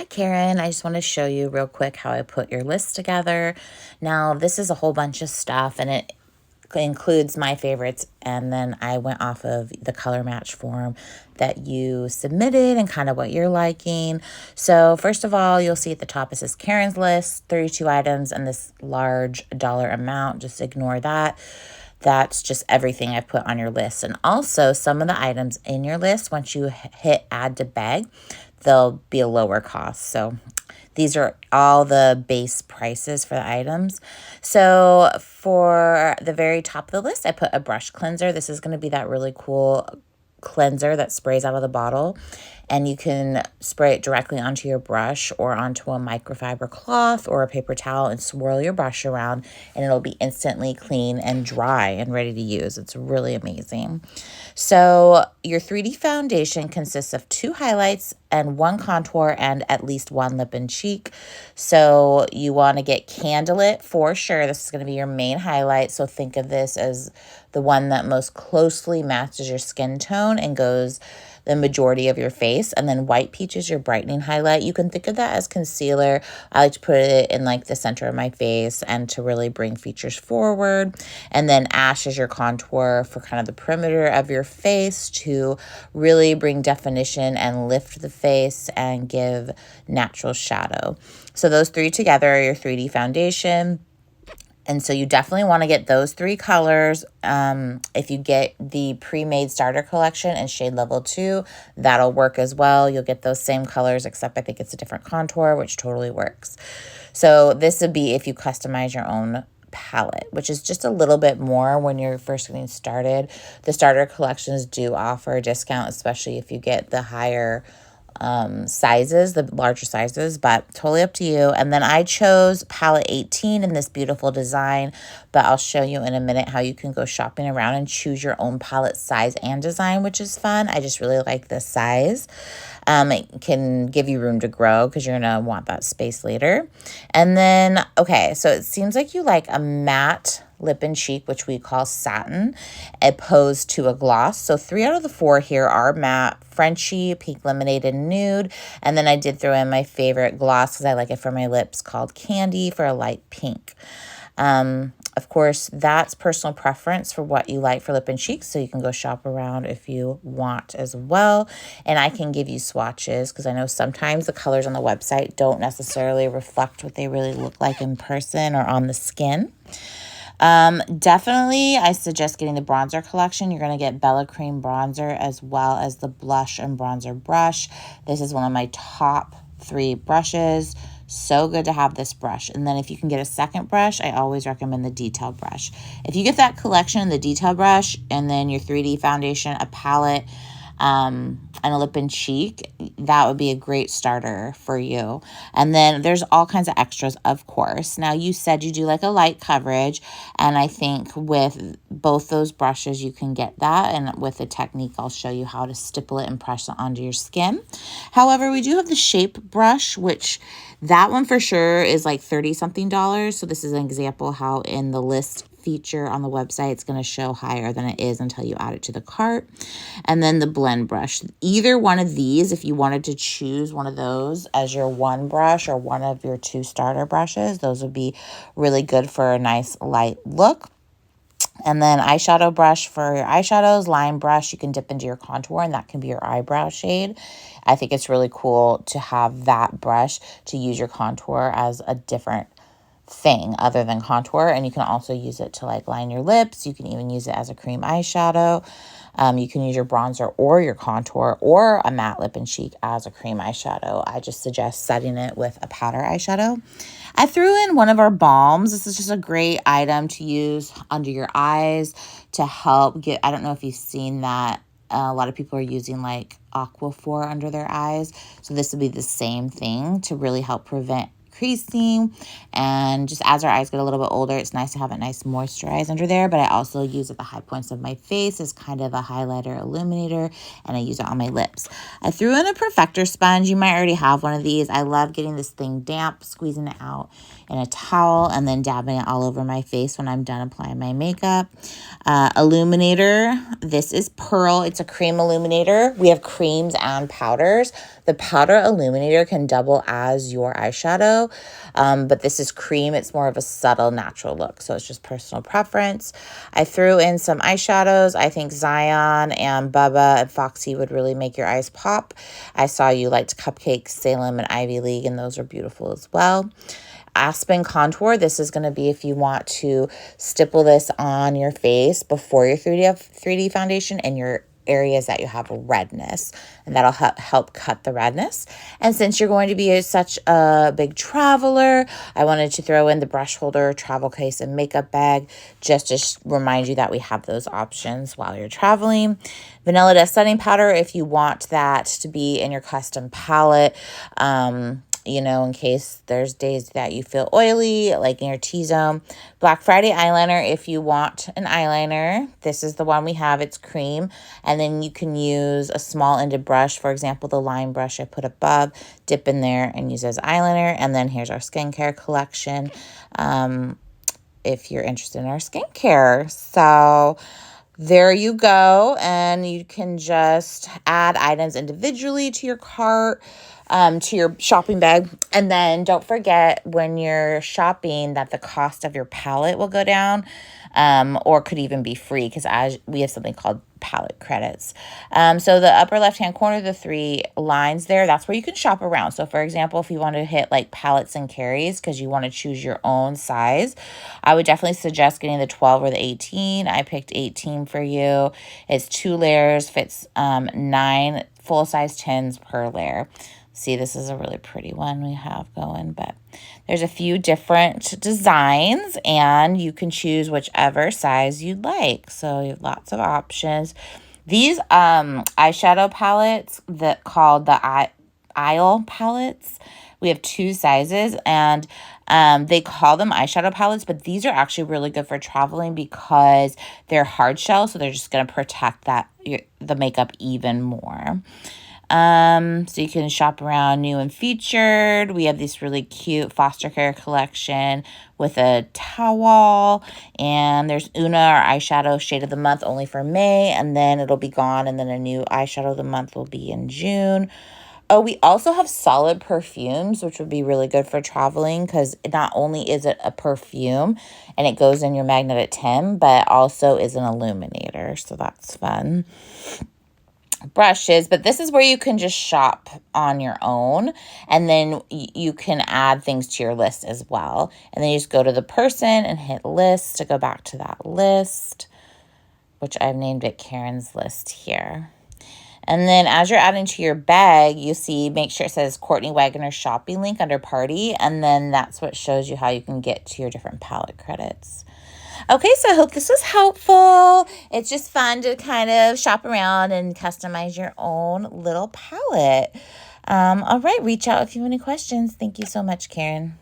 Hi, Karen. I just want to show you real quick how I put your list together. Now, this is a whole bunch of stuff and it includes my favorites. And then I went off of the color match form that you submitted and kind of what you're liking. So, first of all, you'll see at the top it says Karen's list, 32 items, and this large dollar amount. Just ignore that. That's just everything I put on your list. And also, some of the items in your list, once you hit add to bag, they'll be a lower cost. So these are all the base prices for the items. So for the very top of the list, I put a brush cleanser. This is going to be that really cool cleanser that sprays out of the bottle, and you can spray it directly onto your brush or onto a microfiber cloth or a paper towel and swirl your brush around, and it'll be instantly clean and dry and ready to use. It's really amazing. So your 3D foundation consists of 2 highlights and 1 contour and at least 1 lip and cheek. So you want to get Candlelit for sure. This is going to be your main highlight. So think of this as the one that most closely matches your skin tone and goes the majority of your face. And then White Peach is your brightening highlight. You can think of that as concealer. I like to put it in like the center of my face and to really bring features forward. And then Ash is your contour for kind of the perimeter of your face to really bring definition and lift the face and give natural shadow. So those 3 together are your 3D foundation. And so you definitely want to get those 3 colors. If you get the pre-made starter collection and shade level 2, that'll work as well. You'll get those same colors, except I think it's a different contour, which totally works. So this would be if you customize your own palette, which is just a little bit more when you're first getting started. The starter collections do offer a discount, especially if you get the higher sizes, the larger sizes, but totally up to you. And then I chose palette 18 in this beautiful design, but I'll show you in a minute how you can go shopping around and choose your own palette size and design, which is fun. I just really like this size. It can give you room to grow because you're going to want that space later. And then, okay, so it seems like you like a matte lip and cheek, which we call satin, opposed to a gloss. So 3 out of the 4 here are matte: Frenchie, Pink Lemonade, and Nude. And then I did throw in my favorite gloss because I like it for my lips, called Candy, for a light pink. Of course, that's personal preference for what you like for lip and cheeks, so you can go shop around if you want as well. And I can give you swatches because I know sometimes the colors on the website don't necessarily reflect what they really look like in person or on the skin. Definitely, I suggest getting the bronzer collection. You're going to get Bella Cream bronzer as well as the blush and bronzer brush. This is one of my top 3 brushes. So good to have this brush. And then if you can get a second brush, I always recommend the detail brush. If you get that collection, the detail brush, and then your 3D foundation, a palette, and a lip and cheek, that would be a great starter for you. And then there's all kinds of extras, of course. Now, you said you do like a light coverage, and I think with both those brushes you can get that, and with the technique I'll show you how to stipple it and press it onto your skin. However, we do have the shape brush, which that one for sure is like $30 something. So this is an example how in the list feature on the website it's going to show higher than it is until you add it to the cart. And then the blend brush, either one of these, if you wanted to choose one of those as your one brush or one of your 2 starter brushes, those would be really good for a nice light look. And then eyeshadow brush for your eyeshadows, line brush you can dip into your contour, and that can be your eyebrow shade. I think it's really cool to have that brush to use your contour as a different thing other than contour. And you can also use it to like line your lips. You can even use it as a cream eyeshadow. You can use your bronzer or your contour or a matte lip and cheek as a cream eyeshadow. I just suggest setting it with a powder eyeshadow. I threw in one of our balms. This is just a great item to use under your eyes to help get, I don't know if you've seen that. A lot of people are using like Aquaphor under their eyes. So this would be the same thing to really help prevent creasing. And just as our eyes get a little bit older, it's nice to have it nice moisturized under there. But I also use it at the high points of my face as kind of a highlighter illuminator, and I use it on my lips. I threw in a perfector sponge. You might already have one of these. I love getting this thing damp, squeezing it out in a towel and then dabbing it all over my face when I'm done applying my makeup. Illuminator. This is Pearl. It's a cream illuminator. We have creams and powders. The powder illuminator can double as your eyeshadow, but this is cream. It's more of a subtle, natural look, so it's just personal preference. I threw in some eyeshadows. I think Zion and Bubba and Foxy would really make your eyes pop. I saw you liked Cupcakes, Salem, and Ivy League, and those are beautiful as well. Aspen Contour. This is going to be if you want to stipple this on your face before your 3D foundation and your areas that you have redness, and that'll help cut the redness. And since you're going to be such a big traveler, I wanted to throw in the brush holder, travel case, and makeup bag just to remind you that we have those options while you're traveling. Vanilla Dust setting powder if you want that to be in your custom palette. You know, in case there's days that you feel oily, like in your T-zone. Black Friday eyeliner, if you want an eyeliner, this is the one we have. It's cream. And then you can use a small-ended brush. For example, the line brush I put above, dip in there and use as eyeliner. And then here's our skincare collection if you're interested in our skincare. So there you go. And you can just add items individually to your cart, to your shopping bag. And then don't forget when you're shopping that the cost of your palette will go down, or could even be free, because we have something called palette credits. So the upper left-hand corner, the 3 lines there, that's where you can shop around. So for example, if you want to hit like palettes and carries because you want to choose your own size, I would definitely suggest getting the 12 or the 18. I picked 18 for you. It's 2 layers, fits 9 full-size tins per layer. See, this is a really pretty one we have going, but there's a few different designs and you can choose whichever size you'd like. So you have lots of options. These eyeshadow palettes called the Isle palettes, we have 2 sizes, and they call them eyeshadow palettes, but these are actually really good for traveling because they're hard shell, so they're just going to protect the makeup even more. So you can shop around new and featured. We have this really cute foster care collection with a towel, and there's Una, our eyeshadow shade of the month, only for May, and then it'll be gone, and then a new eyeshadow of the month will be in June. Oh, we also have solid perfumes, which would be really good for traveling because not only is it a perfume and it goes in your magnetic tin, but it also is an illuminator, so that's fun. Brushes, but this is where you can just shop on your own, and then you can add things to your list as well. And then you just go to the person and hit list to go back to that list, which I've named it Karen's list here. And then as you're adding to your bag, you see, make sure it says Courtney Wagoner shopping link under party, and then that's what shows you how you can get to your different palette credits. Okay, so I hope this was helpful. It's just fun to kind of shop around and customize your own little palette. All right, reach out if you have any questions. Thank you so much, Karen.